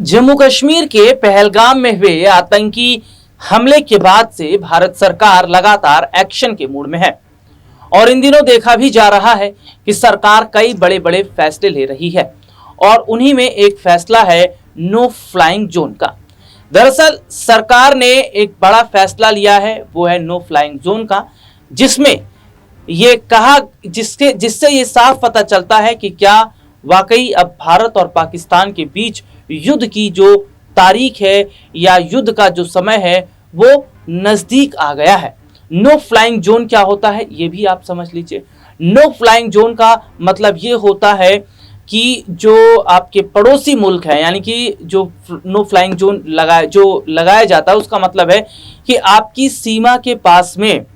जम्मू कश्मीर के पहलगाम में हुए आतंकी हमले के बाद से भारत सरकार लगातार एक्शन के मूड में है और इन दिनों देखा भी जा रहा है कि सरकार कई बड़े बड़े फैसले ले रही है और उन्हीं में एक फैसला है नो फ्लाइंग जोन का। दरअसल सरकार ने एक बड़ा फैसला लिया है, वो है नो फ्लाइंग जोन का, जिसमें ये कहा जिससे ये साफ पता चलता है कि क्या वाकई अब भारत और पाकिस्तान के बीच युद्ध की जो तारीख है या युद्ध का जो समय है वो नजदीक आ गया है। नो फ्लाइंग जोन क्या होता है ये भी आप समझ लीजिए। नो फ्लाइंग जोन का मतलब ये होता है कि जो आपके पड़ोसी मुल्क है, यानी कि जो नो फ्लाइंग जोन लगाया जाता है उसका मतलब है कि आपकी सीमा के पास में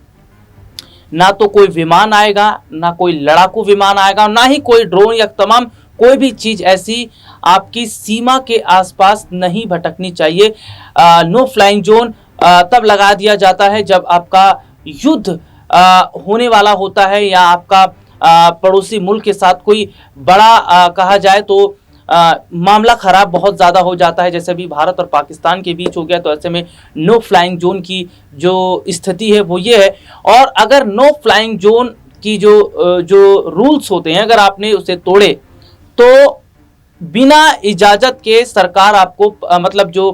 ना तो कोई विमान आएगा, ना कोई लड़ाकू विमान आएगा, ना ही कोई ड्रोन या तमाम कोई भी चीज ऐसी आपकी सीमा के आसपास नहीं भटकनी चाहिए। नो फ्लाइंग जोन तब लगा दिया जाता है जब आपका युद्ध होने वाला होता है या आपका पड़ोसी मुल्क के साथ कोई बड़ा कहा जाए तो मामला खराब बहुत ज़्यादा हो जाता है, जैसे भी भारत और पाकिस्तान के बीच हो गया। तो ऐसे में नो फ्लाइंग जोन की जो स्थिति है वो ये है। और अगर नो फ्लाइंग जोन की जो रूल्स होते हैं अगर आपने उसे तोड़े तो बिना इजाज़त के सरकार आपको मतलब जो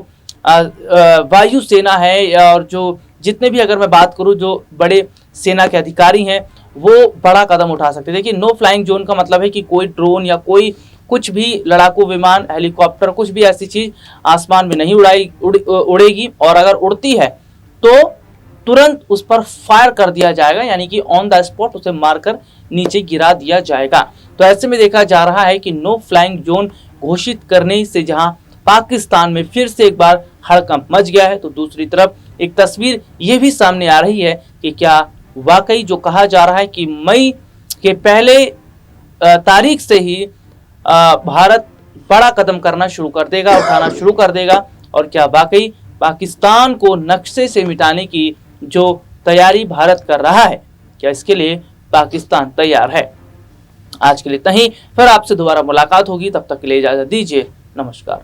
वायु सेना है और जो जितने भी अगर मैं बात करूं जो बड़े सेना के अधिकारी हैं वो बड़ा कदम उठा सकते हैं। देखिए नो फ्लाइंग जोन का मतलब है कि कोई ड्रोन या कोई कुछ भी लड़ाकू विमान, हेलीकॉप्टर, कुछ भी ऐसी चीज आसमान में नहीं उड़ेगी और अगर उड़ती है तो तुरंत उस पर फायर कर दिया जाएगा, यानी कि ऑन द स्पॉट उसे मारकर नीचे गिरा दिया जाएगा। तो ऐसे में देखा जा रहा है कि नो फ्लाइंग जोन घोषित करने से जहां पाकिस्तान में फिर से एक बार हड़कंप मच गया है, तो दूसरी तरफ एक तस्वीर ये भी सामने आ रही है कि क्या वाकई जो कहा जा रहा है कि मई के पहले तारीख से ही भारत बड़ा कदम करना शुरू कर देगा, उठाना शुरू कर देगा, और क्या वाकई पाकिस्तान को नक्शे से मिटाने की जो तैयारी भारत कर रहा है, क्या इसके लिए पाकिस्तान तैयार है। आज के लिए इतना ही, फिर आपसे दोबारा मुलाकात होगी, तब तक के लिए इजाजत दीजिए। नमस्कार।